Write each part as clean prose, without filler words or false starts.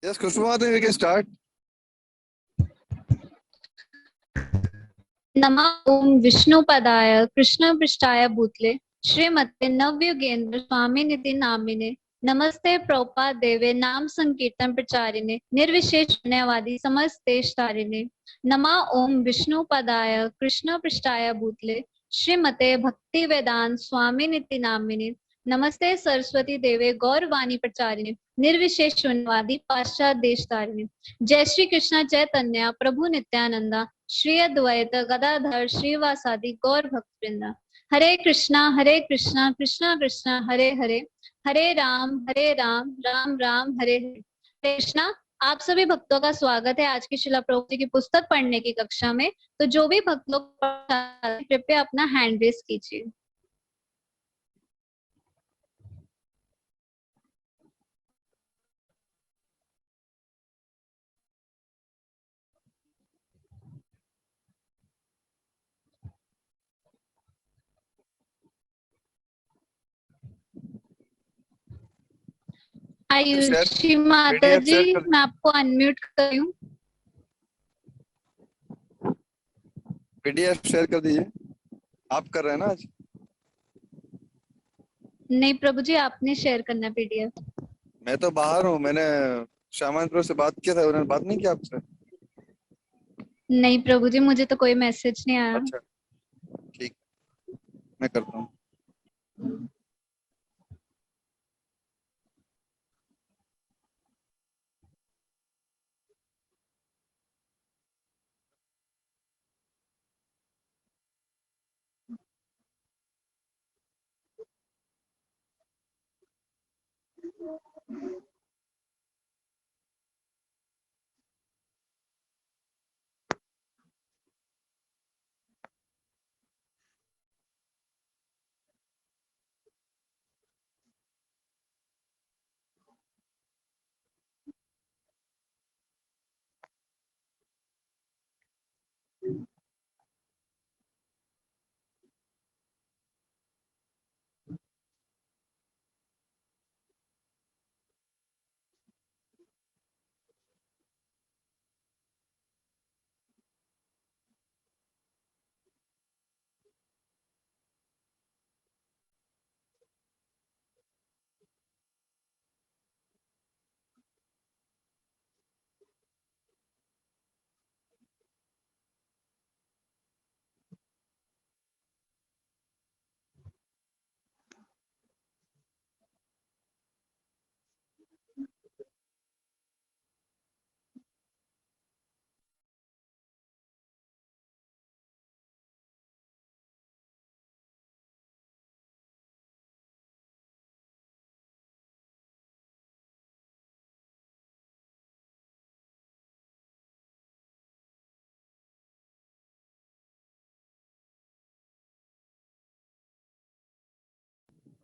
Yes, Kushma, we can start. नमः ओम विष्णुपदाय कृष्ण पृष्ठाय भूतले श्रीमते नवयुगेंद्र स्वामी निधि नामिने नमस्ते प्रभुपाद देवे नाम संकीर्तन प्रचारिणे निर्विशेष शून्यवादी समस्तेश तारिणे नमः ओम विष्णुपदाय कृष्ण पृष्ठाय भूतले श्रीमते भक्ति वेदांत स्वामी निधि नामिने नमस्ते सरस्वती देवे गौरवाणी प्रचारिणे निर्विशेष शून्यवादी पाश्चात देश तारिणे। जय श्री कृष्ण चैतन्य प्रभु नित्यानंदा श्री अद्वैत गदाधर श्रीवासादि गौर भक्तवृंदा। हरे कृष्णा कृष्णा कृष्णा हरे हरे, हरे राम राम राम हरे हरे। हरे कृष्णा। आप सभी भक्तों का स्वागत है आज की श्रीला प्रभु जी की पुस्तक पढ़ने की कक्षा में। तो जो भी भक्त लोग कृपया अपना हैंड रेस कीजिए। आयुषी माता जी, मैं आपको अनम्यूट कर रही हूँ। पीडीएफ शेयर कर दीजिए। आप कर रहे हैं ना आज? नहीं प्रभु जी, आपने शेयर करना है पीडीएफ। मैं तो बाहर हूँ। मैंने श्यामान प्रभु से बात किया था, उन्होंने बात नहीं किया आपसे? नहीं प्रभु जी, मुझे तो कोई मैसेज नहीं आया। अच्छा ठीक, मैं करता हूँ।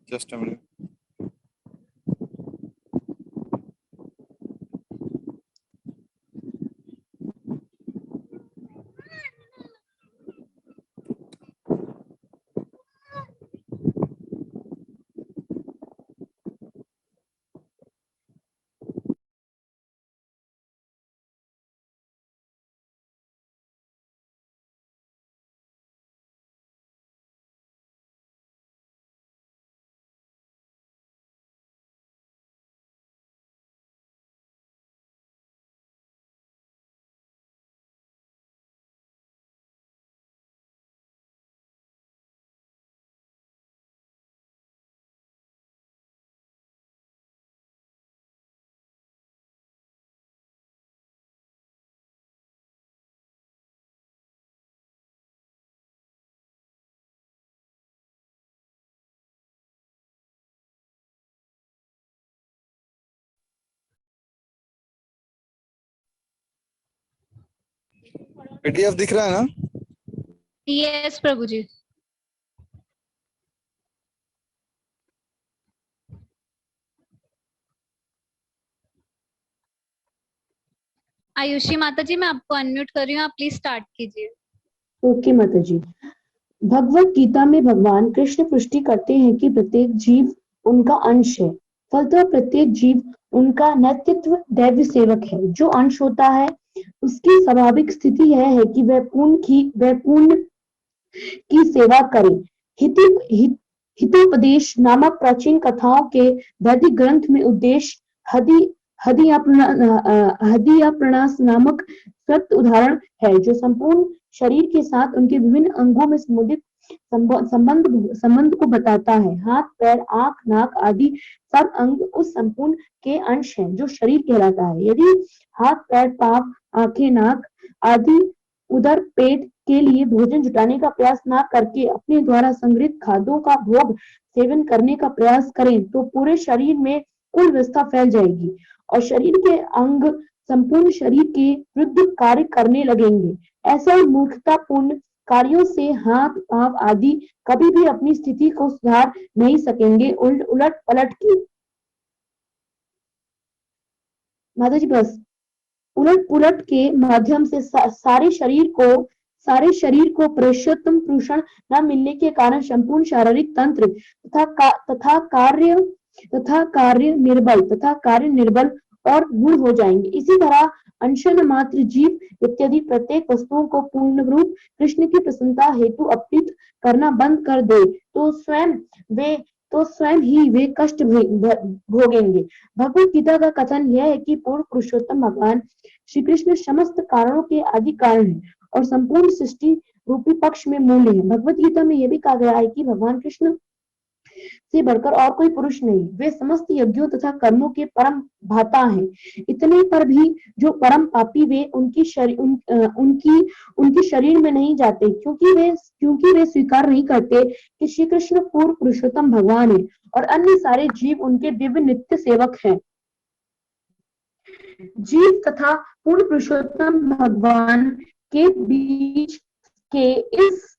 Just a minute. पीडीएफ दिख रहा है ना? यस प्रभु जी। आयुषी माता जी, मैं आपको अनम्यूट कर रही हूँ, आप प्लीज स्टार्ट कीजिए। ओके माता जी। भगवत गीता में भगवान कृष्ण पुष्टि करते हैं कि प्रत्येक जीव उनका अंश है, फलतः प्रत्येक जीव उनका नेतृत्व दैव्य सेवक है। जो अंश होता है उसकी स्वाभाविक स्थिति है कि वह पूर्ण की सेवा करे। हितोपदेश नामक प्राचीन कथाओं के वैदिक ग्रंथ में उद्देश्य हदियाप्रणास नामक सत्य उदाहरण है, जो संपूर्ण शरीर के साथ उनके विभिन्न अंगों में संबंधित संबंध को बताता है। हाथ, पैर, आंख, नाक आदि सब अंग उस संपूर्ण के अंश हैं जो शरीर कहलाता है। यदि हाथ, पैर, पांव, आंखें, नाक आदि उदर, पेट के लिए भोजन जुटाने का प्रयास ना करके अपने द्वारा संग्रहित खाद्यों का भोग सेवन करने का प्रयास करें तो पूरे शरीर में कुल व्यवस्था फैल जाएगी और शरीर के अंग संपूर्ण शरीर के विरुद्ध कार्य करने लगेंगे। ऐसा मूर्खतापूर्ण कार्यों से हाथ, पांव आदि कभी भी अपनी स्थिति को सुधार नहीं सकेंगे। उलट पलट के माता जी बस उलट पुलट के माध्यम से सारे शरीर को पुरुषोत्तम पोषण न मिलने के कारण संपूर्ण शारीरिक तंत्र तथा कार्य निर्बल और गुण हो जाएंगे। इसी तरह अंशन मात्र जीव इत्यादि प्रत्येक वस्तुओं को पूर्ण रूप कृष्ण की प्रसन्नता हेतु अर्पित करना बंद कर दे तो स्वयं ही वे कष्ट भोगेंगे। भगवत गीता का कथन यह है कि पूर्ण पुरुषोत्तम भगवान श्री कृष्ण समस्त कारणों के आदि कारण है और संपूर्ण सृष्टि रूपी पक्ष में मूल्य है। भगवत गीता में यह भी कहा गया है कि भगवान कृष्ण से बढ़कर और कोई पुरुष नहीं, वे समस्त यज्ञों तथा कर्मों के परम भाता हैं। इतने पर भी जो परम पापी वे उनकी शरीर में नहीं जाते क्योंकि वे स्वीकार नहीं करते कि श्री कृष्ण पूर्ण पुरुषोत्तम भगवान है और अन्य सारे जीव उनके दिव्य नित्य सेवक हैं। जीव तथा पूर्ण पुरुषोत्तम भगवान के बीच के इस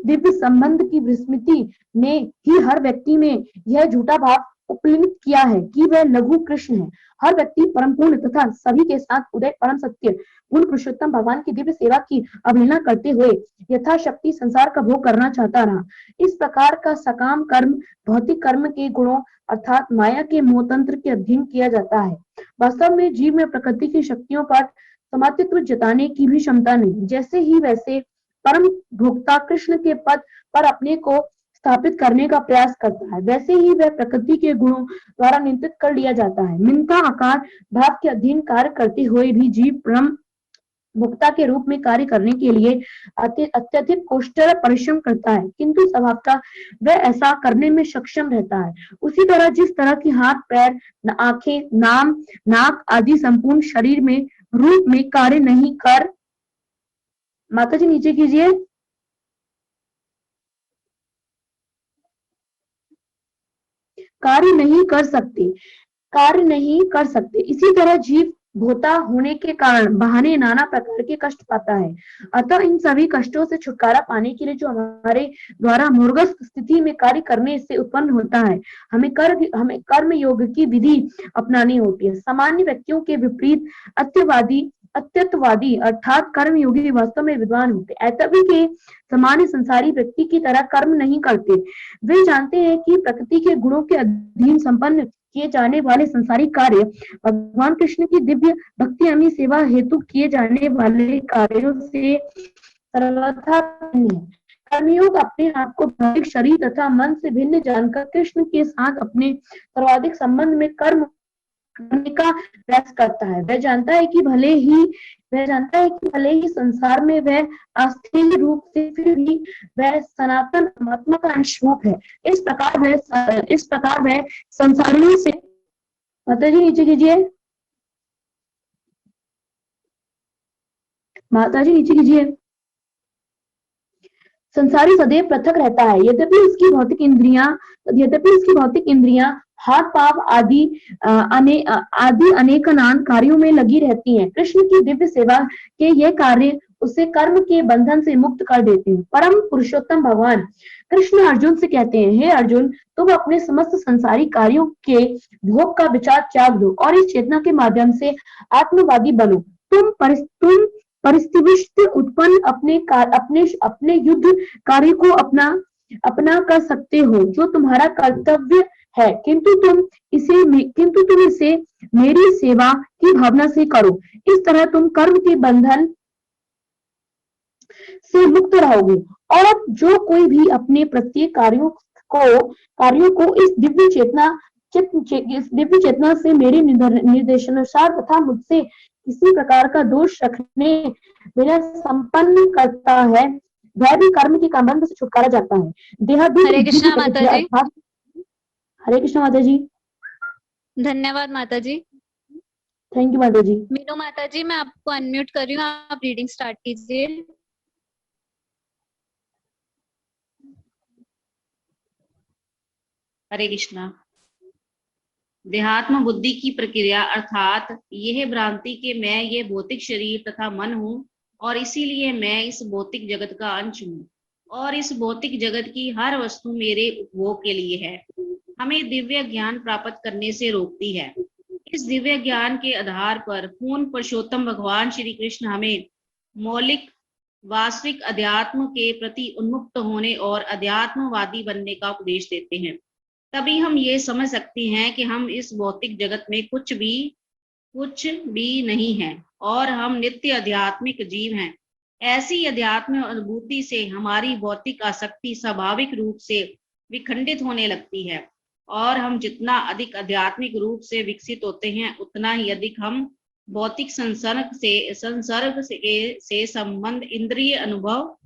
दिव्य संबंध की विस्मृति ने ही हर व्यक्ति में यह झूठा भाव उपलिंगित किया है कि वह लघु कृष्ण है। हर व्यक्ति परम पूर्ण तथा सभी के साथ उदय परम सत्य पूर्ण पुरुषोत्तम भगवान की दिव्य सेवा की अवहेलना करते हुए यथाशक्ति संसार का भोग करना चाहता रहा। इस प्रकार का सकाम कर्म भौतिक कर्म के गुणों अर्थात माया के मोहतंत्र के अधीन किया जाता है। वास्तव में जीव में प्रकृति की शक्तियों पर समातित्व जताने की भी क्षमता नहीं। जैसे ही वैसे परम भोक्ता कृष्ण के पद पर अपने को स्थापित करने का प्रयास करता है, वैसे ही वह प्रकृति के गुणों द्वारा नियंत्रित कर लिया जाता है। मिनता आकार भाव के अधीन कार्य करते हुए भी जीव परम भोक्ता के रूप में कार्य करने के लिए अत्यधिक कौशल परिश्रम करता है, किंतु स्वभावतः वह ऐसा करने में सक्षम रहता है। उसी तरह जिस तरह की हाथ, पैर, आंखें, नाक आदि संपूर्ण शरीर में रूप में कार्य नहीं कर माता जी नीचे कीजिए कार्य नहीं कर सकते, इसी तरह जीव भोता होने के कारण बहाने नाना प्रकार के कष्ट पाता है। अतः इन सभी कष्टों से छुटकारा पाने के लिए जो हमारे द्वारा मूर्खस्थ स्थिति में कार्य करने से उत्पन्न होता है, हमें कर्म योग की विधि अपनानी होती है। सामान्य व्यक्तियों के विपरीत अत्यंतवादी अर्थात कर्म योगी वास्तव में विद्वान होते। ऐतवी के सामान्य संसारी व्यक्ति की तरह कर्म नहीं करते। वे जानते हैं कि प्रकृति के गुणों के अधीन संपन्न किए जाने वाले संसारी कार्य भगवान कृष्ण की दिव्य भक्ति अमी सेवा हेतु किए जाने वाले कार्यों से सर्वथा भिन्न है। कर्मयोग अपने आप को भौतिक शरीर तथा मन से भिन्न जानकर कृष्ण के साथ अपने सर्वाधिक संबंध में कर्म करने का प्रयास करता है। वह जानता है कि भले ही संसार में वह अस्थायी रूप से फिर भी वह सनातन परमात्मा का अंश रूप है। इस प्रकार वह संसारियों से माता जी नीचे कीजिए संसारी सदैव पृथक रहता है। यद्यपि उसकी भौतिक इंद्रियां हाथ, पांव आदि अनेकानेक कार्यों में लगी रहती हैं। कृष्ण की दिव्य सेवा के ये कार्य उसे कर्म के बंधन से मुक्त कर देते हैं। परम पुरुषोत्तम भगवान कृष्ण अर्जुन से कहते हैं, हे अर्जुन, तुम अपने समस्त संसारी कार्यों के भोग का विचार त्याग दो और इस चेतना के माध्यम से आत्मवादी बनो। तुम परिस्थितिविष्ट उत्पन्न अपने युद्ध कार्य को अपना कर सकते हो। जो तुम्हारा कर्तव्य है, किंतु तुम इसे मेरी सेवा की भावना से करो। इस तरह तुम कर्म के बंधन से मुक्त रहोगे। और जो कोई भी अपने प्रत्येक कार्यों को इस दिव्य चेतना से मेरे निर्देशानुसार तथा मुझसे किसी प्रकार का दोष रखने बिना संपन्न करता है, वह भी कर्म के संबंध से छुटकारा जाता है। हरे कृष्णा माता जी। हरे कृष्णा माता जी। धन्यवाद माता जी। थैंक यू माता जी। मीनू माता जी, मैं आपको अनम्यूट कर रही हूँ, आप रीडिंग स्टार्ट कीजिए। हरे कृष्णा। देहात्म बुद्धि की प्रक्रिया अर्थात यह भ्रांति के मैं ये भौतिक शरीर तथा मन हूँ और इसीलिए मैं इस भौतिक जगत का अंश हूँ और इस भौतिक जगत की हर वस्तु मेरे उपभोग के लिए है, हमें दिव्य ज्ञान प्राप्त करने से रोकती है। इस दिव्य ज्ञान के आधार पर पूर्ण पुरुषोत्तम भगवान श्री कृष्ण हमें मौलिक वास्तविक अध्यात्म के प्रति उन्मुक्त होने और अध्यात्मवादी बनने का उपदेश देते हैं। तभी हम ये समझ सकते हैं कि हम इस भौतिक जगत में कुछ भी नहीं है और हम नित्य आध्यात्मिक जीव हैं। ऐसी अध्यात्म अनुभूति से हमारी भौतिक आसक्ति स्वाभाविक रूप से विखंडित होने लगती है और हम जितना अधिक आध्यात्मिक रूप से विकसित होते हैं उतना ही अधिक हम भौतिक संसर्ग से संबंध इंद्रिय अनुभव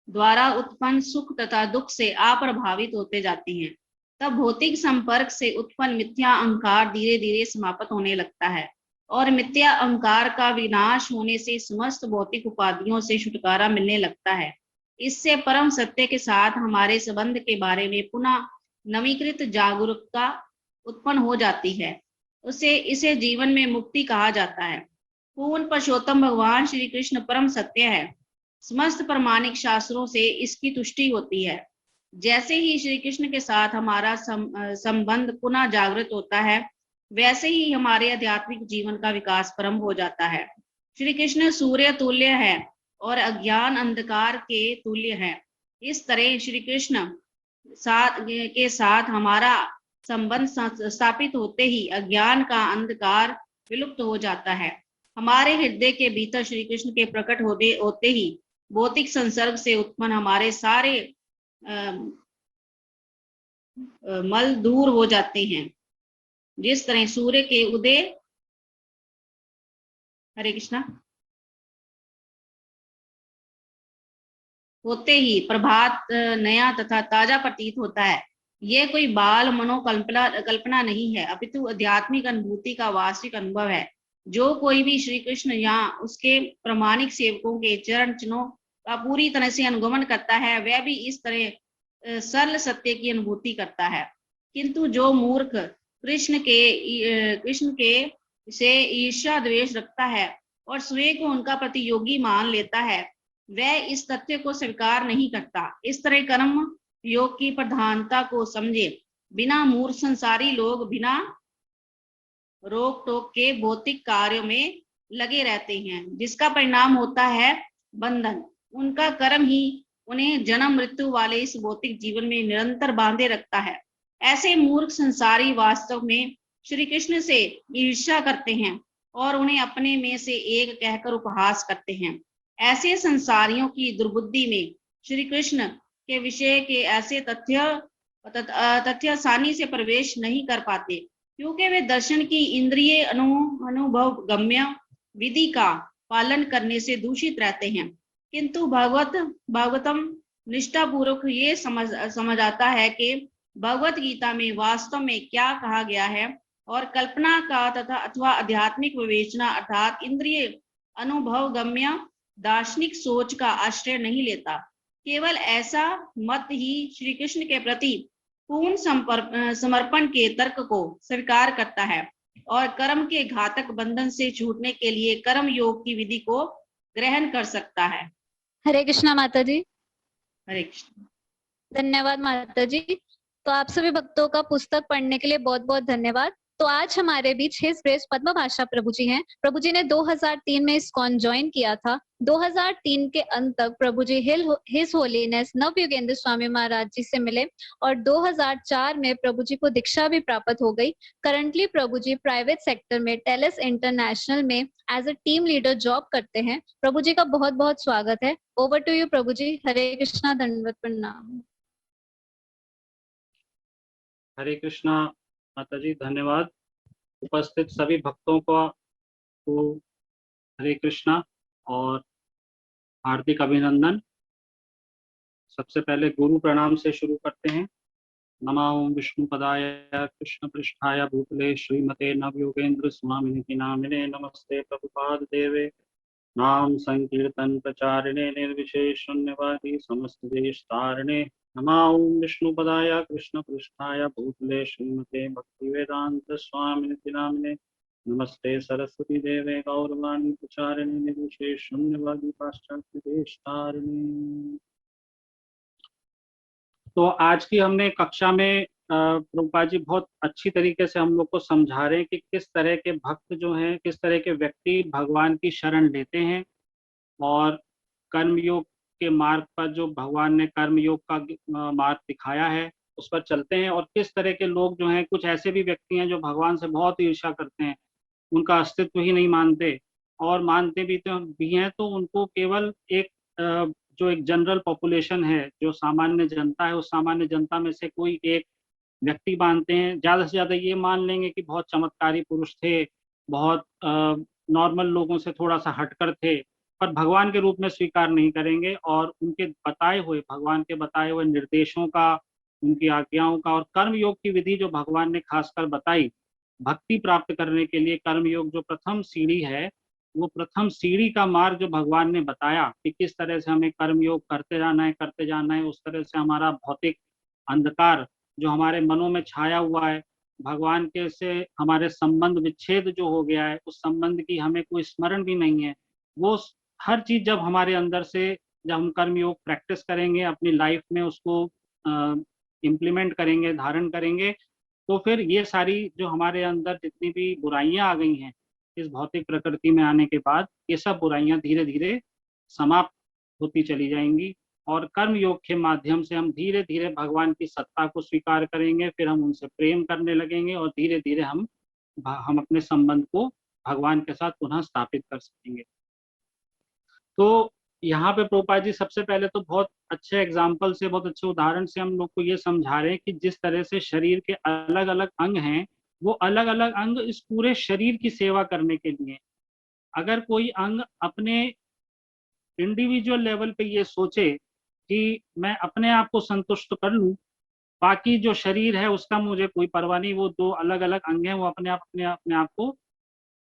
द्वारा उत्पन्न सुख तथा दुख से अप्रभावित होते जाते हैं। तब भौतिक संपर्क से उत्पन्न मिथ्या अहंकार धीरे धीरे समाप्त होने लगता है और मिथ्या अहंकार का विनाश होने से समस्त भौतिक उपाधियों से छुटकारा मिलने लगता है। इससे परम सत्य के साथ हमारे संबंध के बारे में पुनः नवीकृत जागरूकता उत्पन्न हो जाती है। इसे जीवन में मुक्ति कहा जाता है। पूर्ण पुरुषोत्तम भगवान श्री कृष्ण परम सत्य है। समस्त प्रमाणिक शास्त्रों से इसकी तुष्टि होती है। जैसे ही श्री कृष्ण के साथ हमारा संबंध पुनः जागृत होता है, वैसे ही हमारे आध्यात्मिक जीवन का विकास प्रारंभ हो जाता है। श्री कृष्ण सूर्य तुल्य है और अज्ञान अंधकार के तुल्य है। इस तरह श्री कृष्ण के साथ हमारा संबंध स्थापित होते ही अज्ञान का अंधकार विलुप्त हो जाता है। हमारे हृदय के भीतर श्री कृष्ण के प्रकट होते ही भौतिक संसर्ग से उत्पन्न हमारे सारे मल दूर हो जाते हैं। जिस तरह सूर्य के उदय हरे कृष्णा होते ही प्रभात नया तथा ताजा प्रतीत होता है। यह कोई बाल मनोकल्पना नहीं है, अपितु आध्यात्मिक अनुभूति का वास्तविक अनुभव है। जो कोई भी श्री कृष्ण या उसके प्रमाणिक सेवकों के चरण चिन्हों का पूरी तरह से अनुगमन करता है, वह भी इस तरह सरल सत्य की अनुभूति करता है। किंतु जो मूर्ख कृष्ण के से ईर्ष्या द्वेष रखता है और स्वयं को उनका प्रतियोगी मान लेता है, वह इस तथ्य को स्वीकार नहीं करता। इस तरह कर्म योग की प्रधानता को समझे बिना मूर्ख संसारी लोग बिना रोक टोक के भौतिक कार्यों में लगे रहते हैं, जिसका परिणाम होता है बंधन। उनका कर्म ही उन्हें जन्म मृत्यु वाले इस भौतिक जीवन में निरंतर बांधे रखता है। ऐसे मूर्ख संसारी वास्तव में श्री कृष्ण से ईर्ष्या करते हैं और उन्हें अपने में से एक कहकर उपहास करते हैं। ऐसे संसारियों की दुर्बुद्धि में श्री कृष्ण के विषय के ऐसे तथ्य आसानी से प्रवेश नहीं कर पाते, क्योंकि वे दर्शन की इंद्रिय अनुभव गम्य विधि का पालन करने से दूषित रहते हैं। किंतु भागवतम निष्ठा पूर्वक ये समझ आता है कि भगवत गीता में वास्तव में क्या कहा गया है और कल्पना का तथा अथवा आध्यात्मिक विवेचना अर्थात इंद्रिय अनुभव गम्य दार्शनिक सोच का आश्रय नहीं लेता। केवल ऐसा मत ही श्री कृष्ण के प्रति पूर्ण समर्पण के तर्क को स्वीकार करता है और कर्म के घातक बंधन से छूटने के लिए कर्म योग की विधि को ग्रहण कर सकता है। हरे कृष्णा माता जी। हरे कृष्ण। धन्यवाद माता जी। तो आप सभी भक्तों का पुस्तक पढ़ने के लिए बहुत बहुत धन्यवाद। तो आज हमारे बीच हिज ग्रेस पद्म भाषा प्रभु जी हैं। प्रभु जी ने 2003 में इस्कॉन ज्वाइन किया था। 2003 के अंत तक प्रभु जी हिज होलीनेस नवयुगेंद्र स्वामी महाराज जी से मिले और 2004 में प्रभु जी को दीक्षा भी प्राप्त हो गई। Currently Prabhu ji private sector में टेलेस इंटरनेशनल में as a team leader job करते हैं। प्रभु जी का बहुत बहुत स्वागत है। ओवर टू यू प्रभु जी। हरे कृष्णा, दंडवत प्रणाम। हरे कृष्णा माता जी, धन्यवाद। उपस्थित सभी भक्तों को हरे कृष्णा और हार्दिक अभिनंदन। सबसे पहले गुरु प्रणाम से शुरू करते हैं। नमो विष्णु पदाय कृष्ण पृष्ठाय भूतले श्रीमते नवयोगेंद्र स्वामिनिति नामिने नमस्ते प्रभुपाद देवे नाम संकीर्तन प्रचारिणे निर्विशेष शून्यवादी समस्त देश तारिणे नमो विष्णु पदाय कृष्ण पृष्ठाय भूतले श्रीमते भक्ति वेदांत स्वामिनिति नामिने नमस्ते सरस्वती देवे गौरवाणी प्रचारिणे निर्विशेष शून्यवादी पाश्चात्य देश तारिणे। तो आज की हमने कक्षा में प्रभुपाद जी बहुत अच्छी तरीके से हम लोग को समझा रहे हैं कि किस तरह के भक्त जो हैं, किस तरह के व्यक्ति भगवान की शरण लेते हैं और कर्मयोग के मार्ग पर जो भगवान ने कर्मयोग का मार्ग दिखाया है उस पर चलते हैं, और किस तरह के लोग जो हैं, कुछ ऐसे भी व्यक्ति हैं जो भगवान से बहुत ईर्ष्या करते हैं, उनका अस्तित्व ही नहीं मानते, और मानते भी हैं तो उनको केवल एक जो एक जनरल पॉपुलेशन है, जो सामान्य जनता है, उस सामान्य जनता में से कोई एक व्यक्ति मानते हैं। ज़्यादा से ज़्यादा ये मान लेंगे कि बहुत चमत्कारी पुरुष थे, बहुत नॉर्मल लोगों से थोड़ा सा हटकर थे, पर भगवान के रूप में स्वीकार नहीं करेंगे और उनके बताए हुए, भगवान के बताए हुए निर्देशों का, उनकी आज्ञाओं का और कर्मयोग की विधि जो भगवान ने खासकर बताई भक्ति प्राप्त करने के लिए, कर्मयोग जो प्रथम सीढ़ी है, वो प्रथम सीढ़ी का मार्ग जो भगवान ने बताया कि किस तरह से हमें कर्मयोग करते जाना है, उस तरह से हमारा भौतिक अंधकार जो हमारे मनों में छाया हुआ है, भगवान के से हमारे संबंध विच्छेद जो हो गया है, उस संबंध की हमें कोई स्मरण भी नहीं है, वो हर चीज जब हमारे अंदर से, जब हम कर्मयोग प्रैक्टिस करेंगे, अपनी लाइफ में उसको इम्प्लीमेंट करेंगे, धारण करेंगे, तो फिर ये सारी जो हमारे अंदर जितनी भी बुराइयां आ गई हैं इस भौतिक प्रकृति में आने के बाद, ये सब बुराइयां धीरे धीरे समाप्त होती चली जाएंगी और कर्म योग के माध्यम से हम धीरे धीरे भगवान की सत्ता को स्वीकार करेंगे, फिर हम उनसे प्रेम करने लगेंगे और धीरे धीरे हम अपने संबंध को भगवान के साथ पुनः स्थापित कर सकेंगे। तो यहाँ पे प्रभुपाद जी सबसे पहले तो बहुत अच्छे एग्जाम्पल से, बहुत अच्छे उदाहरण से हम लोग को ये समझा रहे हैं कि जिस तरह से शरीर के अलग अलग अंग हैं, वो अलग अलग अंग इस पूरे शरीर की सेवा करने के लिए, अगर कोई अंग अपने इंडिविजुअल लेवल पे ये सोचे कि मैं अपने आप को संतुष्ट कर लूं, बाकी जो शरीर है उसका मुझे कोई परवाह नहीं, वो दो अलग अलग अंग हैं, वो अपने आप को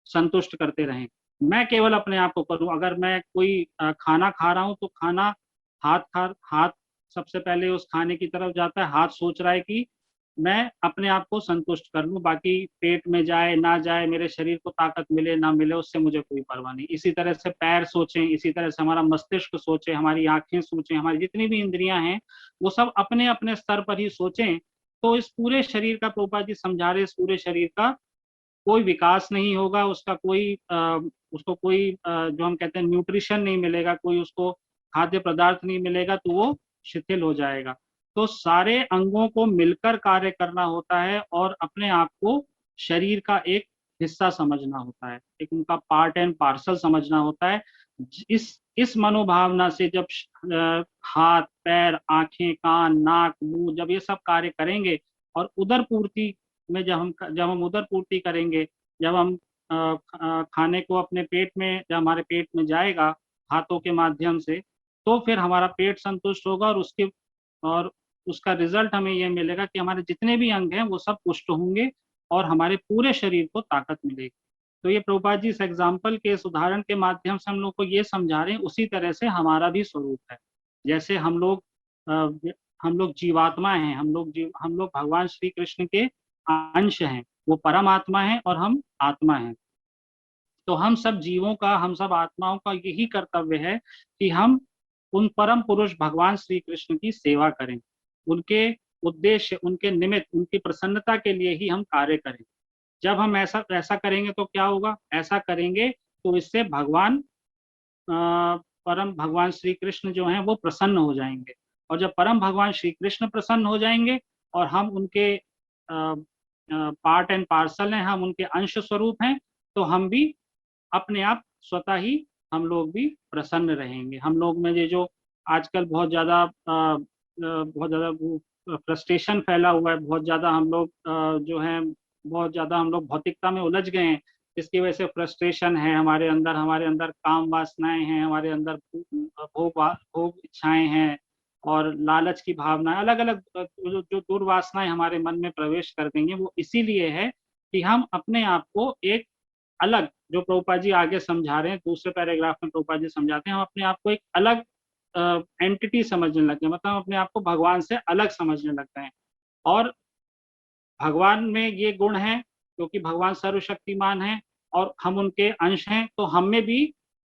संतुष्ट करते रहें, मैं केवल अपने आप को करूं। अगर मैं कोई खाना खा रहा हूं तो खाना, हाथ सबसे पहले उस खाने की तरफ जाता है, हाथ सोच रहा है कि मैं अपने आप को संतुष्ट कर लूं, बाकी पेट में जाए ना जाए, मेरे शरीर को ताकत मिले ना मिले, उससे मुझे कोई परवाह नहीं। इसी तरह से पैर सोचें, इसी तरह से हमारा मस्तिष्क सोचे, हमारी आंखें सोचें, हमारी जितनी भी इंद्रियां हैं वो सब अपने अपने स्तर पर ही सोचें, तो इस पूरे शरीर का, प्रभुपाद जी समझा रहे, इस पूरे शरीर का कोई विकास नहीं होगा, उसका उसको कोई जो हम कहते हैं न्यूट्रिशन नहीं मिलेगा, कोई उसको खाद्य पदार्थ नहीं मिलेगा, तो वो शिथिल हो जाएगा। तो सारे अंगों को मिलकर कार्य करना होता है और अपने आप को शरीर का एक हिस्सा समझना होता है, एक उनका पार्ट एंड पार्सल समझना होता है। इस मनोभावना से जब हाथ, पैर, आंखें, कान, नाक, मुंह जब ये सब कार्य करेंगे और उदर पूर्ति में जब हम उदर पूर्ति करेंगे, जब हम खाने को अपने पेट में, जब हमारे पेट में जाएगा हाथों के माध्यम से, तो फिर हमारा पेट संतुष्ट होगा और उसका रिजल्ट हमें यह मिलेगा कि हमारे जितने भी अंग हैं वो सब पुष्ट होंगे और हमारे पूरे शरीर को ताकत मिलेगी। तो ये प्रभुपाद जी इस एग्जाम्पल के, इस उदाहरण के माध्यम से हम लोग को ये समझा रहे हैं, उसी तरह से हमारा भी स्वरूप है। जैसे हम लोग जीवात्मा हैं, हम लोग भगवान श्री कृष्ण के अंश हैं, वो परमात्मा है और हम आत्मा हैं। तो हम सब जीवों का, हम सब आत्माओं का यही कर्तव्य है कि हम उन परम पुरुष भगवान श्री कृष्ण की सेवा करें, उनके उद्देश्य, उनके निमित्त, उनकी प्रसन्नता के लिए ही हम कार्य करें। जब हम ऐसा ऐसा करेंगे तो क्या होगा, ऐसा करेंगे तो इससे भगवान परम भगवान श्री कृष्ण जो हैं वो प्रसन्न हो जाएंगे। और जब परम भगवान श्री कृष्ण प्रसन्न हो जाएंगे और हम उनके पार्ट एंड पार्सल हैं, हम उनके अंश स्वरूप हैं, तो हम भी अपने आप स्वतः ही हम लोग भी प्रसन्न रहेंगे। हम लोग में ये जो आजकल बहुत ज्यादा फ्रस्ट्रेशन फैला हुआ है, बहुत ज्यादा हम लोग जो है बहुत ज्यादा हम लोग भौतिकता में उलझ गए हैं, इसकी वजह से फ्रस्ट्रेशन है हमारे अंदर काम वासनाएं हैं, हमारे अंदर भोग इच्छाएं हैं और लालच की भावना, अलग अलग जो दुर्वासनाएं हमारे मन में प्रवेश कर देंगे, वो इसीलिए है कि हम अपने आप को एक अलग, जो प्रभुपाद जी आगे समझा रहे हैं दूसरे पैराग्राफ में प्रभुपाद जी समझाते हैं, हम अपने आप को एक अलग एंटिटी समझने लगते हैं, मतलब हम अपने आप को भगवान से अलग समझने लगते हैं। और भगवान में ये गुण है क्योंकि भगवान सर्वशक्तिमान है और हम उनके अंश हैं, तो हम में भी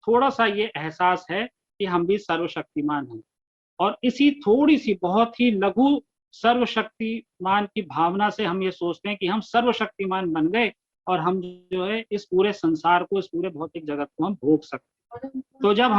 थोड़ा सा ये एहसास है कि हम भी सर्वशक्तिमान हैं। और इसी थोड़ी सी बहुत ही लघु सर्वशक्तिमान की भावना से हम ये सोचते हैं कि हम सर्वशक्तिमान बन गए और हम जो है इस पूरे संसार को, इस पूरे भौतिक जगत को हम भोग सकते हैं। तो जब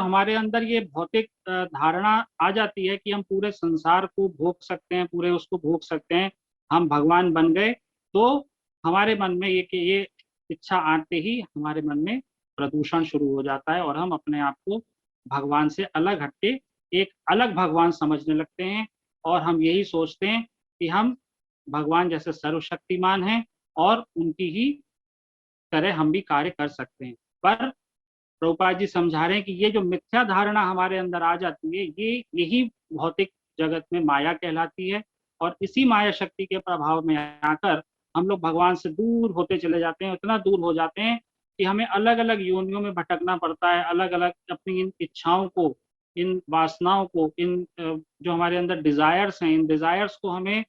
हमारे अंदर ये भौतिक धारणा आ जाती है कि हम पूरे संसार को भोग सकते हैं, पूरे उसको भोग सकते हैं, हम भगवान बन गए, तो हमारे मन में ये इच्छा आते ही हमारे मन में प्रदूषण शुरू हो जाता है और हम अपने आप को भगवान से अलग हटके एक अलग भगवान समझने लगते हैं और हम यही सोचते हैं कि हम भगवान जैसे सर्वशक्तिमान हैं और उनकी ही तरह हम भी कार्य कर सकते हैं। पर प्रभुपाद जी समझा रहे हैं कि ये जो मिथ्या धारणा हमारे अंदर आ जाती है, यही भौतिक जगत में माया कहलाती है और इसी माया शक्ति के प्रभाव में आकर हम लोग भगवान से दूर होते चले जाते हैं, इतना दूर हो जाते हैं कि हमें अलग अलग योनियों में भटकना पड़ता है, अलग अलग अपनी इन इच्छाओं को, इन वासनाओं को, इन जो हमारे अंदर डिजायर्स हैं, इन डिजायर्स को हमें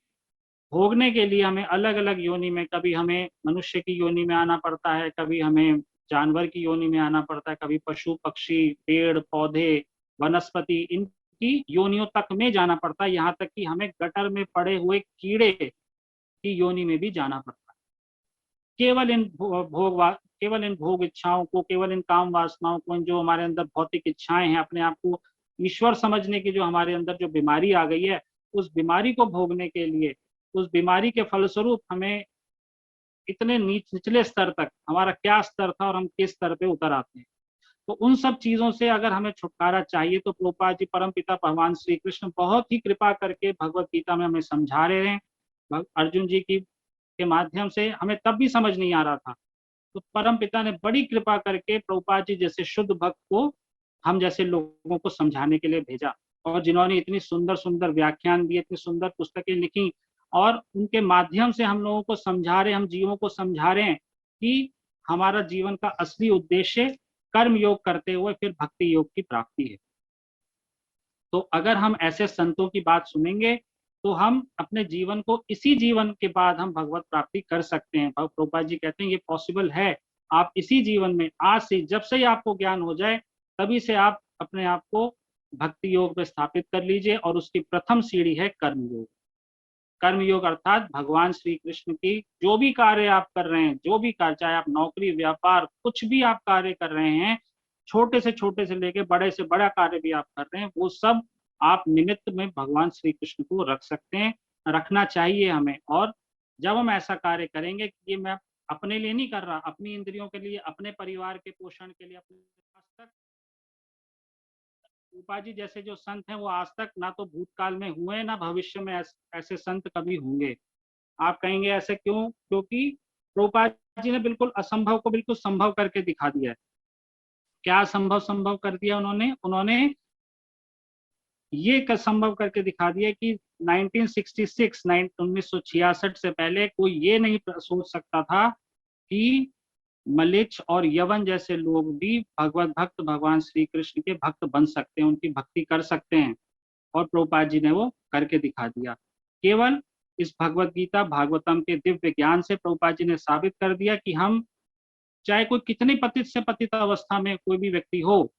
भोगने के लिए हमें अलग अलग योनि में, कभी हमें मनुष्य की योनि में आना पड़ता है, कभी हमें जानवर की योनि में आना पड़ता है, कभी पशु पक्षी, पेड़ पौधे, वनस्पति, इनकी योनियों तक में जाना पड़ता है, यहाँ तक कि हमें गटर में पड़े हुए कीड़े की योनि में भी जाना पड़ता है। केवल इन भोग इच्छाओं को, केवल इन काम वासनाओं को, जो हमारे अंदर भौतिक इच्छाएं हैं, अपने आप को ईश्वर समझने की जो हमारे अंदर जो बीमारी आ गई है, उस बीमारी को भोगने के लिए, उस बीमारी के फलस्वरूप हमें इतने निचले स्तर तक, हमारा क्या स्तर था और हम किस स्तर पे उतर आते हैं। तो उन सब चीजों से अगर हमें छुटकारा चाहिए तो प्रभुपाद जी परम पिता भगवान श्री कृष्ण बहुत ही कृपा करके भगवत गीता में हमें समझा रहे हैं। अर्जुन जी के माध्यम से हमें तब भी समझ नहीं आ रहा था, तो परम पिता ने बड़ी कृपा करके प्रभुपाद जी जैसे शुद्ध भक्त को हम जैसे लोगों को समझाने के लिए भेजा, और जिन्होंने इतनी सुंदर सुंदर व्याख्यान दिए, इतनी सुंदर पुस्तकें लिखी, और उनके माध्यम से हम लोगों को समझा रहे, हम जीवों को समझा रहे हैं कि हमारा जीवन का असली उद्देश्य कर्म योग करते हुए फिर भक्ति योग की प्राप्ति है। तो अगर हम ऐसे संतों की बात सुनेंगे तो हम अपने जीवन को, इसी जीवन के बाद हम भगवत प्राप्ति कर सकते हैं। प्रभुपाद जी कहते हैं ये पॉसिबल है, आप इसी जीवन में, आज से, जब से ही आपको ज्ञान हो जाए तभी से आप अपने आप को भक्ति योग में स्थापित कर लीजिए, और उसकी प्रथम सीढ़ी है कर्मयोग। कर्मयोग अर्थात भगवान श्री कृष्ण की जो भी कार्य आप कर रहे हैं, जो भी कार्य, चाहे आप नौकरी, व्यापार, कुछ भी आप कार्य कर रहे हैं, छोटे से लेके बड़े से बड़ा कार्य भी आप कर रहे हैं, वो सब आप निमित्त में भगवान श्री कृष्ण को रख सकते हैं, रखना चाहिए हमें। और जब हम ऐसा कार्य करेंगे कि ये मैं अपने लिए नहीं कर रहा, अपनी इंद्रियों के लिए, अपने परिवार के पोषण के लिए, अपने तक रूपा जी जैसे जो संत हैं वो आज तक ना तो भूतकाल में हुए, ना भविष्य में ऐसे संत कभी होंगे। आप कहेंगे ऐसे क्यों? क्योंकि प्रभुपाद जी ने बिल्कुल असंभव को बिल्कुल संभव करके दिखा दिया है। क्या संभव कर दिया उन्होंने ये संभव करके दिखा दिया कि 1966 से पहले कोई ये नहीं सोच सकता था कि मलेच्छ और यवन जैसे लोग भी भगवत भक्त, भगवान श्री कृष्ण के भक्त बन सकते हैं, उनकी भक्ति कर सकते हैं, और प्रभुपाद जी ने वो करके दिखा दिया। केवल इस भगवत गीता भागवतम के दिव्य ज्ञान से प्रभुपाद जी ने साबित कर दिया कि हम चाहे कोई कितनी पतित से पतित अवस्था में कोई भी व्यक्ति हो,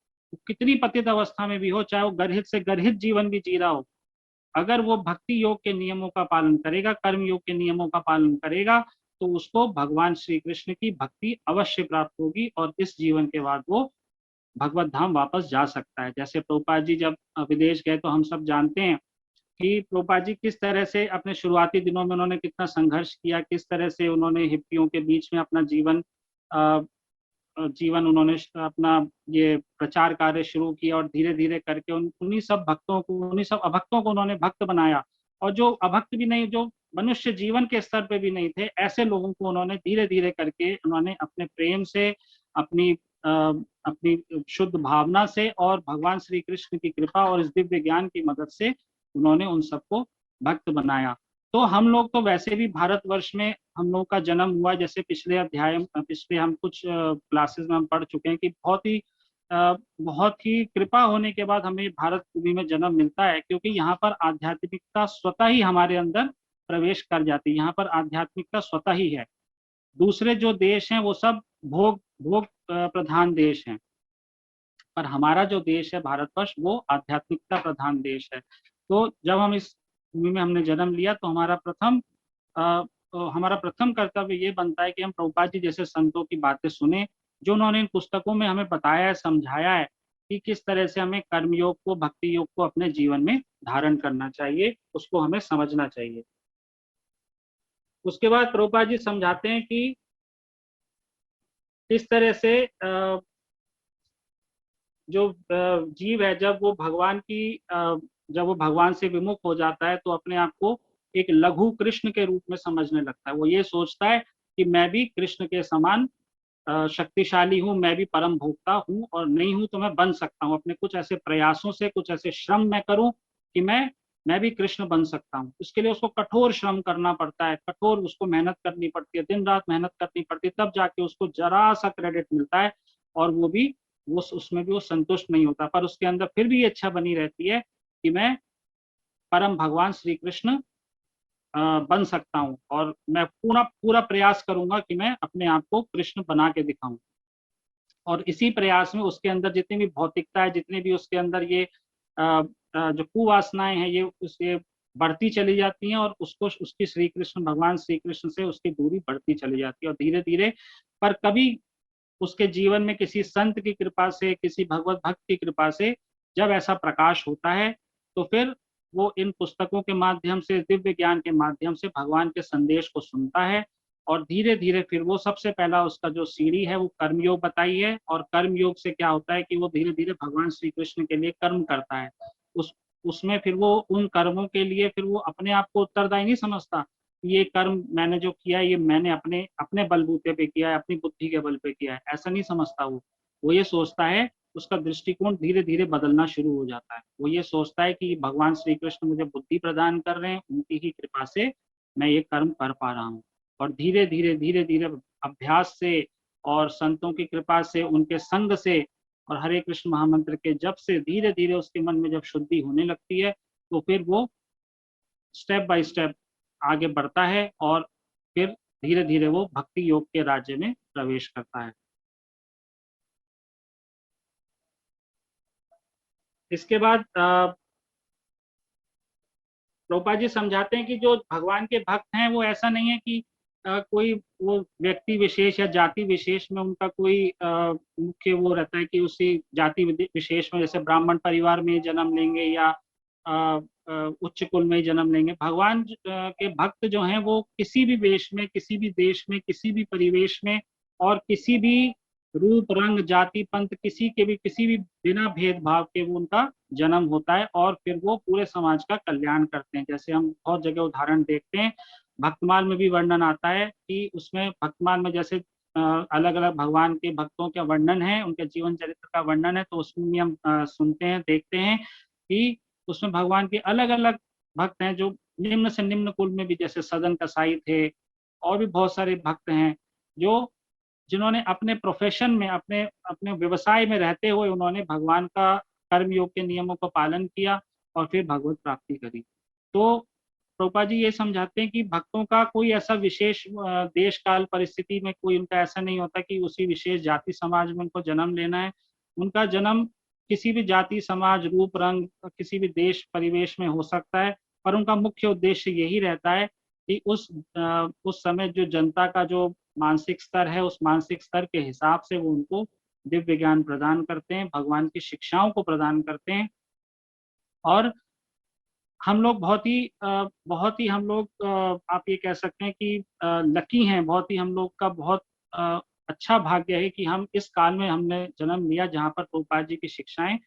कितनी पतित अवस्था में भी हो, चाहे वो गर्हित से गर्हित जीवन भी जी रहा हो, अगर वो भक्ति योग के नियमों का पालन करेगा, कर्म योग के नियमों का पालन करेगा, तो उसको भगवान श्री कृष्ण की भक्ति अवश्य प्राप्त होगी और इस जीवन के बाद वो भगवत धाम वापस जा सकता है। जैसे प्रभुपाद जी जब विदेश गए तो हम सब जानते हैं कि प्रभुपाद जी किस तरह से अपने शुरुआती दिनों में उन्होंने कितना संघर्ष किया, किस तरह से उन्होंने हिप्पियों के बीच में अपना जीवन उन्होंने अपना ये प्रचार कार्य शुरू किया और धीरे धीरे करके उन्हीं सब अभक्तों को उन्होंने भक्त बनाया। और जो अभक्त भी नहीं, जो मनुष्य जीवन के स्तर पे भी नहीं थे, ऐसे लोगों को उन्होंने धीरे धीरे करके उन्होंने अपने प्रेम से, अपनी शुद्ध भावना से और भगवान श्री कृष्ण की कृपा और इस दिव्य ज्ञान की मदद से उन्होंने उन सबको भक्त बनाया। तो हम लोग तो वैसे भी भारतवर्ष में हम लोग का जन्म हुआ, जैसे पिछले हम कुछ क्लासेस में हम पढ़ चुके हैं कि बहुत ही कृपा होने के बाद हमें भारत भूमि में जन्म मिलता है, क्योंकि यहाँ पर आध्यात्मिकता स्वतः ही हमारे अंदर प्रवेश कर जाती है। यहाँ पर आध्यात्मिकता स्वतः ही है। दूसरे जो देश हैं वो सब भोग प्रधान देश हैं, पर हमारा जो देश है भारतवर्ष वो आध्यात्मिकता प्रधान देश है। तो जब हम इस भूमि में हमने जन्म लिया तो हमारा प्रथम कर्तव्य ये बनता है कि हम प्रभुपाद जी जैसे संतों की बातें सुने, जो उन्होंने इन पुस्तकों में हमें बताया है, समझाया है कि किस तरह से हमें कर्मयोग को, भक्ति योग को अपने जीवन में धारण करना चाहिए, उसको हमें समझना चाहिए। उसके बाद प्रभुपाद जी समझाते हैं कि किस तरह से जो जीव है जब वो भगवान से विमुख हो जाता है तो अपने आप को एक लघु कृष्ण के रूप में समझने लगता है। वो ये सोचता है कि मैं भी कृष्ण के समान शक्तिशाली हूँ, मैं भी परम भोक्ता हूँ, और नहीं हूँ तो मैं बन सकता हूँ। अपने कुछ ऐसे प्रयासों से, कुछ ऐसे श्रम मैं करूँ कि मैं भी कृष्ण बन सकता हूँ। इसके लिए उसको कठोर श्रम करना पड़ता है, कठोर उसको मेहनत करनी पड़ती है, दिन रात मेहनत करनी पड़ती है, तब जाके उसको जरा सा क्रेडिट मिलता है और उसमें भी वो संतुष्ट नहीं होता, पर उसके अंदर फिर भी इच्छा बनी रहती है कि मैं परम भगवान श्री कृष्ण बन सकता हूँ और मैं पूरा प्रयास करूंगा कि मैं अपने आप को कृष्ण बना के दिखाऊं। और इसी प्रयास में उसके अंदर जितनी भी भौतिकता है, जितनी भी उसके अंदर ये जो कुवासनाएं हैं, ये बढ़ती चली जाती हैं और उसकी भगवान श्री कृष्ण से उसकी दूरी बढ़ती चली जाती है। और धीरे धीरे, पर कभी उसके जीवन में किसी संत की कृपा से, किसी भगवत भक्त की कृपा से जब ऐसा प्रकाश होता है तो फिर वो इन पुस्तकों के माध्यम से, दिव्य ज्ञान के माध्यम से भगवान के संदेश को सुनता है और धीरे धीरे फिर वो सबसे पहला उसका जो सीढ़ी है वो कर्मयोग बताई है। और कर्मयोग से क्या होता है कि वो धीरे धीरे भगवान श्री कृष्ण के लिए कर्म करता है। उसमें फिर वो उन कर्मों के लिए फिर वो अपने आप को उत्तरदायी नहीं समझता, ये कर्म मैंने जो किया ये मैंने अपने बलबूते पे किया है, अपनी बुद्धि के बल पे किया है, ऐसा नहीं समझता। वो ये सोचता है, उसका दृष्टिकोण धीरे धीरे बदलना शुरू हो जाता है। वो ये सोचता है कि भगवान श्री कृष्ण मुझे बुद्धि प्रदान कर रहे हैं, उनकी ही कृपा से मैं ये कर्म कर पा रहा हूँ। और धीरे धीरे अभ्यास से और संतों की कृपा से, उनके संग से और हरे कृष्ण महामंत्र के जप से धीरे धीरे उसके मन में जब शुद्धि होने लगती है तो फिर वो स्टेप बाय स्टेप आगे बढ़ता है और फिर धीरे धीरे वो भक्ति योग के राज्य में प्रवेश करता है। इसके बाद प्रभुपाद जी समझाते हैं कि जो भगवान के भक्त हैं वो ऐसा नहीं है कि कोई वो व्यक्ति विशेष या जाति विशेष में उनका कोई मुख्य वो रहता है कि उसी जाति विशेष में, जैसे ब्राह्मण परिवार में जन्म लेंगे या उच्च कुल में जन्म लेंगे। भगवान के भक्त जो हैं वो किसी भी वेश में, किसी भी देश में, किसी भी परिवेश में और किसी भी रूप, रंग, जाति, पंथ, किसी भी बिना भेदभाव के वो उनका जन्म होता है और फिर वो पूरे समाज का कल्याण करते हैं। जैसे हम बहुत जगह उदाहरण देखते हैं, भक्तमाल में भी वर्णन आता है कि उसमें भक्तमाल में जैसे अलग अलग भगवान के भक्तों का वर्णन है, उनके जीवन चरित्र का वर्णन है, तो उसमें भी हम सुनते हैं, देखते हैं कि उसमें भगवान के अलग अलग भक्त हैं जो निम्न से निम्न कुल में भी, जैसे सदन कसाई थे और भी बहुत सारे भक्त हैं जिन्होंने अपने प्रोफेशन में, अपने व्यवसाय में रहते हुए उन्होंने भगवान का कर्म योग के नियमों का पालन किया और फिर भगवत प्राप्ति करी। तो प्रभुपाद जी ये समझाते हैं कि भक्तों का कोई ऐसा विशेष देश काल परिस्थिति में कोई उनका ऐसा नहीं होता कि उसी विशेष जाति समाज में उनको जन्म लेना है। उनका जन्म किसी भी जाति, समाज, रूप, रंग, किसी भी देश परिवेश में हो सकता है, पर उनका मुख्य उद्देश्य यही रहता है कि उस समय जो जनता का जो मानसिक स्तर है, उस मानसिक स्तर के हिसाब से वो उनको दिव्य ज्ञान प्रदान करते हैं, भगवान की शिक्षाओं को प्रदान करते हैं। और हम लोग बहुत ही हम लोग आप ये कह सकते हैं कि लकी हैं, बहुत ही हम लोग का बहुत अच्छा भाग्य है कि हम इस काल में हमने जन्म लिया जहाँ पर प्रभुपाद जी की शिक्षाएं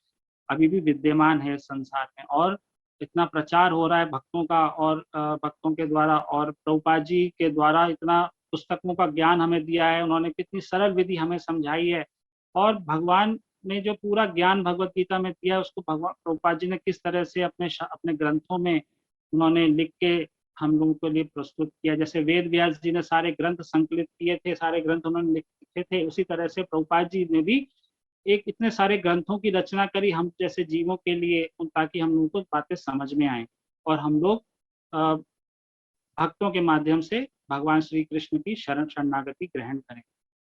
अभी भी विद्यमान है संसार में, और इतना प्रचार हो रहा है भक्तों का और भक्तों के द्वारा, और प्रभुपाद जी के द्वारा इतना पुस्तकों का ज्ञान हमें दिया है, उन्होंने कितनी सरल विधि हमें समझाई है, और भगवान ने जो पूरा ज्ञान भगवत गीता में दिया है उसको भगवान प्रभुपाद जी ने किस तरह से अपने ग्रंथों में उन्होंने लिख के हम लोगों के लिए प्रस्तुत किया। जैसे वेद व्यास जी ने सारे ग्रंथ संकलित किए थे, सारे ग्रंथ उन्होंने लिखे थे, उसी तरह से प्रभुपाद जी ने भी एक इतने सारे ग्रंथों की रचना करी हम जैसे जीवों के लिए, ताकि हम लोगों को बातें समझ में आए और हम लोग भक्तों के माध्यम से भगवान श्री कृष्ण की शरणागति ग्रहण करें।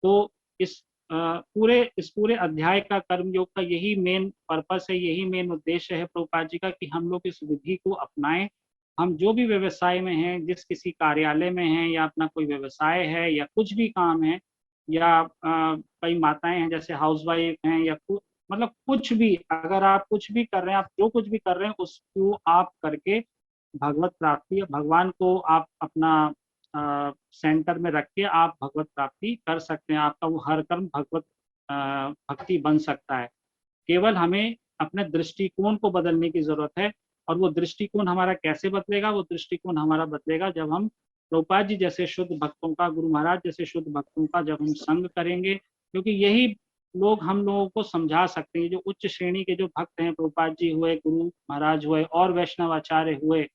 तो इस पूरे अध्याय का कर्मयोग का यही मेन पर्पस है, यही मेन उद्देश्य है प्रभुपाद जी का कि हम लोग इस विधि को अपनाएं। हम जो भी व्यवसाय में हैं, जिस किसी कार्यालय में हैं या अपना कोई व्यवसाय है या कुछ भी काम है, या कई माताएं हैं जैसे हाउसवाइफ हैं, या मतलब कुछ भी, अगर आप कुछ भी कर रहे हैं, आप जो कुछ भी कर रहे हैं उसको आप करके भगवत प्राप्ति, भगवान को आप अपना सेंटर में रख के आप भगवत प्राप्ति कर सकते हैं। आपका वो हर कर्म भगवत भक्ति बन सकता है। केवल हमें अपने दृष्टिकोण को बदलने की जरूरत है, और वो दृष्टिकोण हमारा कैसे बदलेगा? वो दृष्टिकोण हमारा बदलेगा जब हम प्रभुपाद जी जैसे शुद्ध भक्तों का, गुरु महाराज जैसे शुद्ध भक्तों का जब हम संग करेंगे, क्योंकि यही लोग हम लोगों को समझा सकते हैं। जो उच्च श्रेणी के जो भक्त हैं, प्रभुपाद जी हुए, गुरु महाराज हुए और वैष्णव आचार्य हुए,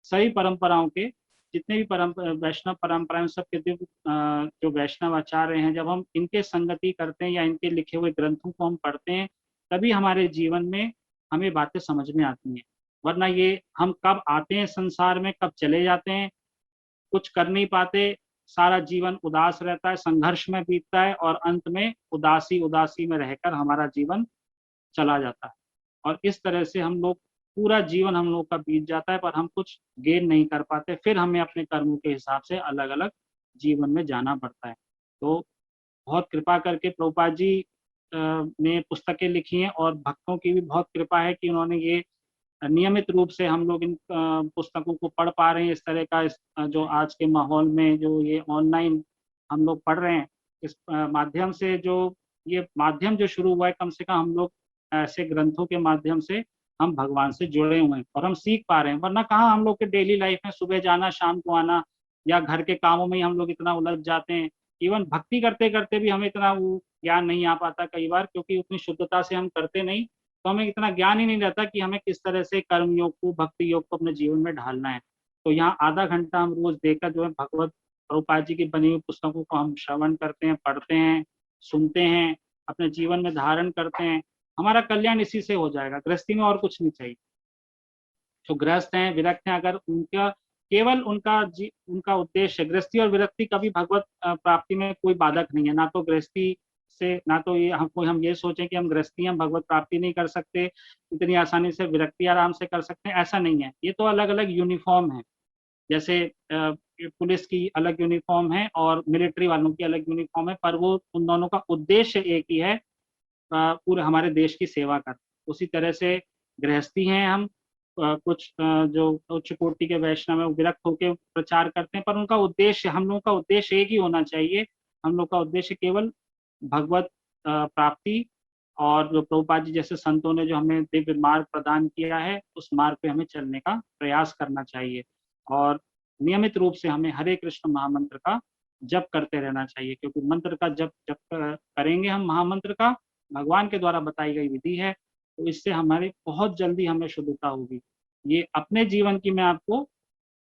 सही परंपराओं के जितने भी वैष्णव परंपराएं सबके दिव्य जो वैष्णव आचार्य हैं, जब हम इनके संगति करते हैं या इनके लिखे हुए ग्रंथों को हम पढ़ते हैं, तभी हमारे जीवन में हमें बातें समझ में आती हैं। वरना ये हम कब आते हैं संसार में, कब चले जाते हैं, कुछ कर नहीं पाते, सारा जीवन उदास रहता है, संघर्ष में बीतता है, और अंत में उदासी में रहकर हमारा जीवन चला जाता है। और इस तरह से हम लोग पूरा जीवन हम लोग का बीत जाता है, पर हम कुछ गेन नहीं कर पाते, फिर हमें अपने कर्मों के हिसाब से अलग अलग जीवन में जाना पड़ता है। तो बहुत कृपा करके प्रभुपाद जी ने पुस्तकें लिखी हैं, और भक्तों की भी बहुत कृपा है कि उन्होंने ये नियमित रूप से हम लोग इन पुस्तकों को पढ़ पा रहे हैं। इस तरह का जो आज के माहौल में जो ये ऑनलाइन हम लोग पढ़ रहे हैं, इस माध्यम से जो ये माध्यम जो शुरू हुआ है, कम से कम हम लोग ऐसे ग्रंथों के माध्यम से हम भगवान से जुड़े हुए हैं और हम सीख पा रहे हैं। वरना कहाँ हम लोग के डेली लाइफ में सुबह जाना शाम को आना, या घर के कामों में ही हम लोग इतना उलझ जाते हैं। इवन भक्ति करते करते भी हमें इतना वो ज्ञान नहीं आ पाता कई बार, क्योंकि उतनी शुद्धता से हम करते नहीं, तो हमें इतना ज्ञान ही नहीं रहता कि हमें किस तरह से कर्म योग को, भक्ति योग को अपने जीवन में ढालना है। तो यहाँ आधा घंटा हम रोज देकर जो है भगवत प्रभुपाद जी की बनी हुई पुस्तकों को हम श्रवण करते हैं, पढ़ते हैं, सुनते हैं, अपने जीवन में धारण करते हैं, हमारा कल्याण इसी से हो जाएगा। गृहस्थी में और कुछ नहीं चाहिए। जो गृहस्थ हैं, विरक्त हैं, अगर उनका केवल उनका उद्देश्य, गृहस्थी और विरक्ति कभी भगवत प्राप्ति में कोई बाधक नहीं है। ना तो गृहस्थी से, ना तो ये हम ये सोचें कि हम गृहस्थी हम भगवत प्राप्ति नहीं कर सकते इतनी आसानी से, विरक्ति आराम से कर सकते हैं, ऐसा नहीं है। ये तो अलग अलग यूनिफॉर्म है। जैसे पुलिस की अलग यूनिफॉर्म है और मिलिट्री वालों की अलग यूनिफॉर्म है, पर वो उन दोनों का उद्देश्य एक ही है, पूरे हमारे देश की सेवा कर। उसी तरह से गृहस्थी हैं हम, कुछ जो उच्च कोटि के वैष्णव है विरक्त होकर प्रचार करते हैं, पर उनका उद्देश्य, हम लोगों का उद्देश्य एक ही होना चाहिए। हम लोग का उद्देश्य केवल भगवत प्राप्ति, और जो प्रभुपाद जी जैसे संतों ने जो हमें दिव्य मार्ग प्रदान किया है, उस मार्ग पे हमें चलने का प्रयास करना चाहिए। और नियमित रूप से हमें हरे कृष्ण महामंत्र का जप करते रहना चाहिए, क्योंकि मंत्र का जप करेंगे हम, महामंत्र का भगवान के द्वारा बताई गई विधि है, तो इससे हमारे बहुत जल्दी हमें शुद्धता होगी। ये अपने जीवन की, मैं आपको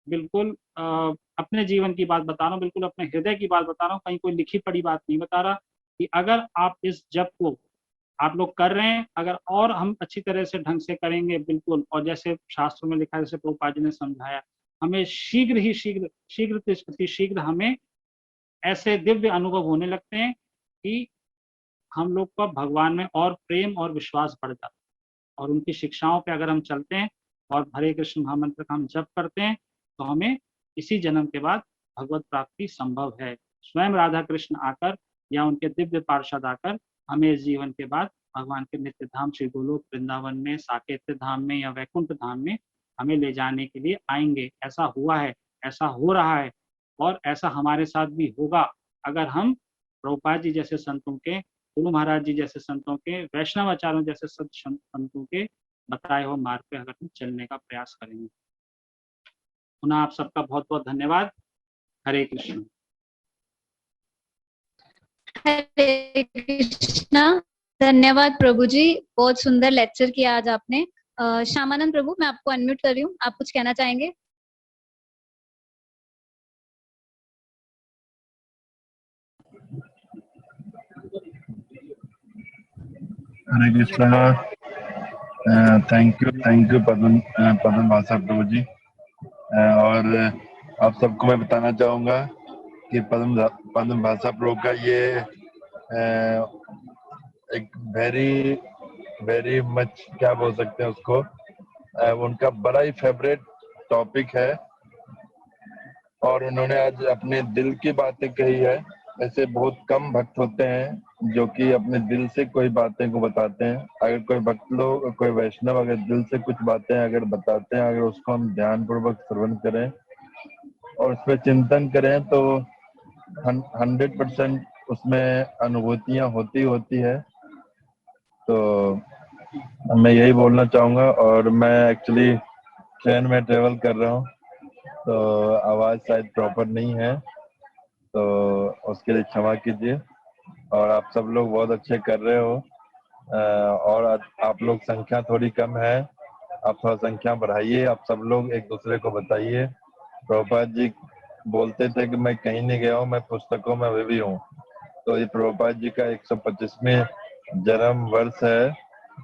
बिल्कुल अपने जीवन की बात बता रहा हूँ, बिल्कुल अपने हृदय की बात बता रहा हूँ, कहीं कोई लिखी पढ़ी बात नहीं बता रहा। कि अगर आप इस जप को आप लोग कर रहे हैं, अगर और हम अच्छी तरह से ढंग से करेंगे बिल्कुल, और जैसे शास्त्रों में लिखा है, जैसे प्रभुपाद जी ने समझाया, हमें शीघ्र हमें ऐसे दिव्य अनुभव होने लगते हैं कि हम लोग का भगवान में और प्रेम और विश्वास बढ़ जाता है। और उनकी शिक्षाओं पे अगर हम चलते हैं और हरे कृष्ण महामंत्र का हम जप करते हैं तो हमें इसी जन्म के बाद भगवत प्राप्ति संभव है। स्वयं राधा कृष्ण आकर या उनके दिव्य पार्षद आकर हमें इस जीवन के बाद भगवान के नित्य धाम श्री गोलोक वृंदावन में, साकेत धाम में या वैकुंठ धाम में हमें ले जाने के लिए आएंगे। ऐसा हुआ है, ऐसा हो रहा है और ऐसा हमारे साथ भी होगा अगर हम प्रभुपाद जी जैसे संतों के, गुरु महाराज जी जैसे संतों के, वैष्णव आचार्यों जैसे संतों के बताए हुए मार्ग पे अगर हम चलने का प्रयास करेंगे। पुनः आप सबका बहुत बहुत धन्यवाद। हरे कृष्ण। हरे कृष्णा। धन्यवाद प्रभु जी, बहुत सुंदर लेक्चर किया आज आपने। श्यामानंद प्रभु, मैं आपको अनम्यूट कर रही हूँ, आप कुछ कहना चाहेंगे? हरे कृष्णा। थैंक यू पद्म भाषा प्रभु जी। और आप सबको मैं बताना चाहूँगा कि पद्म भाषा प्रभु का ये एक वेरी मच क्या बोल सकते हैं उसको, उनका बड़ा ही फेवरेट टॉपिक है और उन्होंने आज अपने दिल की बातें कही है। ऐसे बहुत कम भक्त होते हैं जो कि अपने दिल से कोई बातें को बताते हैं। अगर कोई भक्त लोग, कोई वैष्णव अगर दिल से कुछ बातें अगर बताते हैं, अगर उसको हम ध्यान पूर्वक श्रवण करें और उस पर चिंतन करें तो 100% उसमें अनुभूतियां होती है। तो मैं यही बोलना चाहूँगा। और मैं एक्चुअली ट्रेन में ट्रेवल कर रहा हूँ तो आवाज़ शायद प्रॉपर नहीं है, तो उसके लिए क्षमा कीजिए। और आप सब लोग बहुत अच्छे कर रहे हो और आप लोग संख्या थोड़ी कम है, आप थोड़ा संख्या बढ़ाइए। आप सब लोग एक दूसरे को बताइए। प्रभुपाद जी बोलते थे कि मैं कहीं नहीं गया हूँ, मैं पुस्तकों में अभी भी हूँ। तो ये प्रभुपाद जी का 125वें जन्म वर्ष है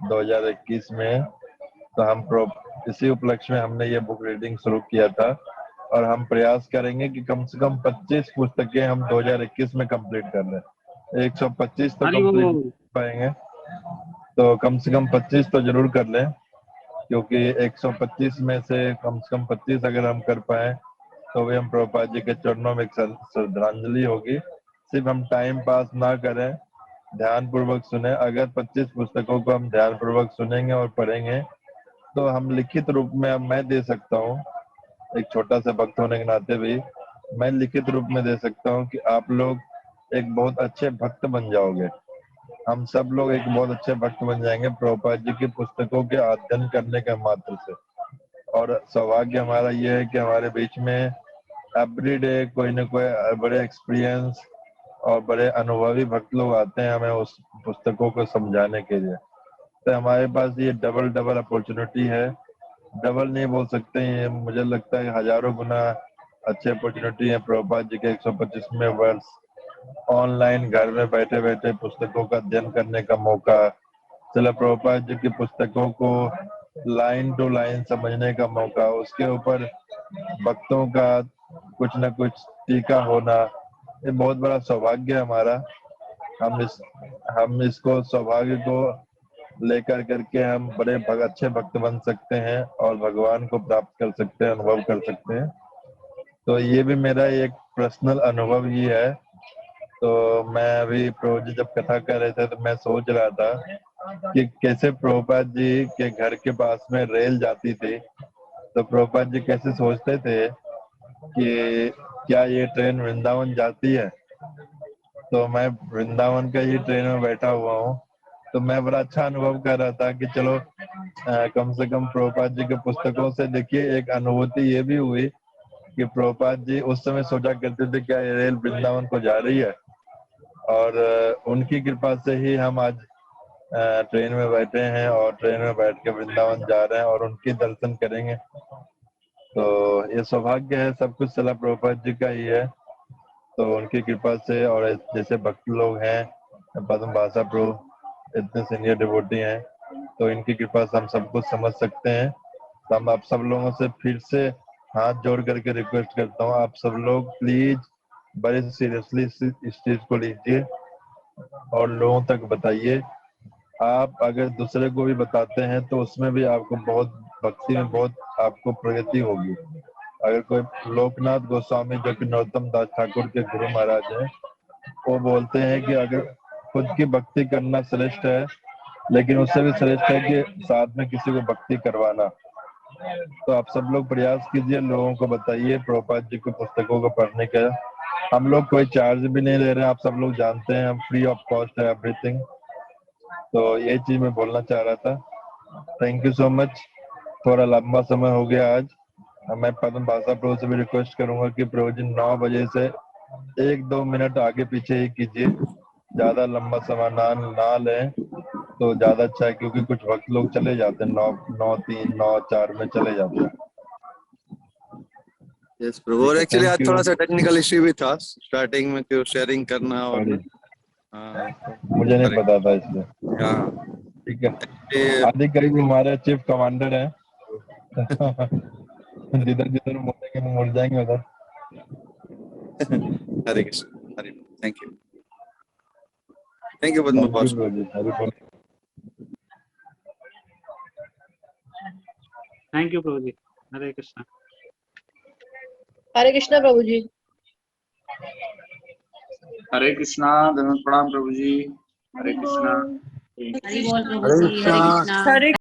2021 में। तो हम इसी उपलक्ष्य में हमने ये बुक रीडिंग शुरू किया था और हम प्रयास करेंगे कि कम से कम 25 पुस्तकें हम 2021 में कंप्लीट कर लें। 125 तो कंप्लीट कर पाएंगे, तो कम से कम 25 तो जरूर कर लें, क्योंकि 125 में से कम 25 अगर हम कर पाए तो भी हम प्रभुपाद जी के चरणों में एक श्रद्धांजलि होगी। सिर्फ हम टाइम पास ना करें, ध्यान पूर्वक सुने। अगर 25 पुस्तकों को हम ध्यान पूर्वक सुनेंगे और पढ़ेंगे तो हम लिखित रूप में, अब मैं दे सकता हूँ, एक छोटा सा भक्त होने के नाते भी मैं लिखित रूप में दे सकता हूँ कि आप लोग एक बहुत अच्छे भक्त बन जाओगे। हम सब लोग एक बहुत अच्छे भक्त बन जाएंगे प्रभुपाद जी की पुस्तकों के अध्ययन करने के मात्र से। और सौभाग्य हमारा ये है कि हमारे बीच में एवरीडे कोई न कोई बड़े एक्सपीरियंस और बड़े अनुभवी भक्त लोग आते हैं हमें उस पुस्तकों को समझाने के लिए। तो हमारे पास ये डबल अपॉर्चुनिटी है। डबल नहीं बोल सकते हैं, मुझे लगता है हजारों गुना अच्छी अपॉर्चुनिटी है। प्रभुपाद जी के 125वें वर्ष ऑनलाइन घर में बैठे बैठे पुस्तकों का अध्ययन करने का मौका, चलो प्रभुपाद जी की पुस्तकों को लाइन टू लाइन समझने का मौका, उसके ऊपर भक्तों का कुछ न कुछ टीका होना, ये बहुत बड़ा सौभाग्य है हमारा। हम इसको सौभाग्य को लेकर करके हम बड़े अच्छे भक्त बन सकते हैं और भगवान को प्राप्त कर सकते हैं, अनुभव कर सकते हैं। तो ये भी मेरा एक पर्सनल अनुभव ही है। तो मैं अभी प्रभु जी जब कथा कर रहे थे तो मैं सोच रहा था कि कैसे प्रभुपाद जी के घर के पास में रेल जाती थी, तो प्रभुपाद जी कैसे सोचते थे कि क्या ये ट्रेन वृंदावन जाती है। तो मैं वृंदावन का ही ट्रेन में बैठा हुआ हूँ, तो मैं बड़ा अच्छा अनुभव कर रहा था कि चलो कम से कम प्रभुपाद जी के पुस्तकों से देखिए एक अनुभूति ये भी हुई कि प्रभुपाद जी उस समय सोचा करते थे क्या ये रेल वृंदावन को जा रही है, और उनकी कृपा से ही हम आज ट्रेन में बैठे हैं और ट्रेन में बैठ के वृंदावन जा रहे हैं और उनके दर्शन करेंगे। तो ये सौभाग्य है, सब कुछ सला प्रभुपाद जी का ही है। तो उनकी कृपा से, और जैसे भक्त लोग हैं पद्म भाषा प्रभु इतने सीनियर डिवोटी हैं, तो इनकी कृपा से हम सब कुछ समझ सकते हैं। तो हम आप सब लोगों से फिर से हाथ जोड़ करके रिक्वेस्ट करता हूँ, आप सब लोग प्लीज बड़े सीरियसली इस चीज को लीजिए और लोगों तक बताइए आप अगर दूसरे को भी बताते हैं तो उसमें भी आपको बहुत भक्ति में बहुत आपको प्रगति होगी। अगर कोई लोकनाथ गोस्वामी जो कि नरोत्तम दास ठाकुर के गुरु महाराज हैं, वो बोलते हैं कि अगर खुद की भक्ति करना श्रेष्ठ है, लेकिन उससे भी श्रेष्ठ है कि साथ में किसी को भक्ति करवाना। तो आप सब लोग प्रयास कीजिए, लोगों को बताइए प्रभुपाद जी की पुस्तकों को पढ़ने का। हम लोग कोई चार्ज भी नहीं ले रहे हैं, आप सब लोग जानते हैं, हम फ्री ऑफ कॉस्ट है एवरीथिंग। तो ये चीज मैं बोलना चाह रहा था। Thank you so much. थोड़ा लंबा समय हो गया आज। मैं पद्म भाषा प्रभु से भी रिक्वेस्ट करूंगा कि प्रभु जी 9 बजे से 1-2 मिनट आगे पीछे ही कीजिए, ज्यादा लंबा समय ना लें तो ज्यादा अच्छा है, क्योंकि कुछ वक्त लोग चले जाते हैं 9:03, 9:04 में चले जाते हैं। यस प्रभु। और एक्चुअली आज Thank you. थोड़ा सा टेक्निकल इश्यू भी था स्टार्टिंग में, कि शेयरिंग करना और Sorry, हाँ मुझे नहीं पता था इसलिए। हाँ ठीक है, ये आदि करीब हमारे चीफ कमांडर हैं। जिधर जिधर मुड़ेंगे हम मुड़ जाएंगे उधर। Hare Krishna, Hare. Thank you Padma thank you boss. प्रभु जी, हरि बोल। थैंक यू प्रभु जी। हरे कृष्णा। हरे कृष्णा प्रभु जी। हरे कृष्णा, धन्यवाद, प्रणाम प्रभु जी। हरे कृष्णा। हरि बोल प्रभु जी, हरे कृष्णा। हरे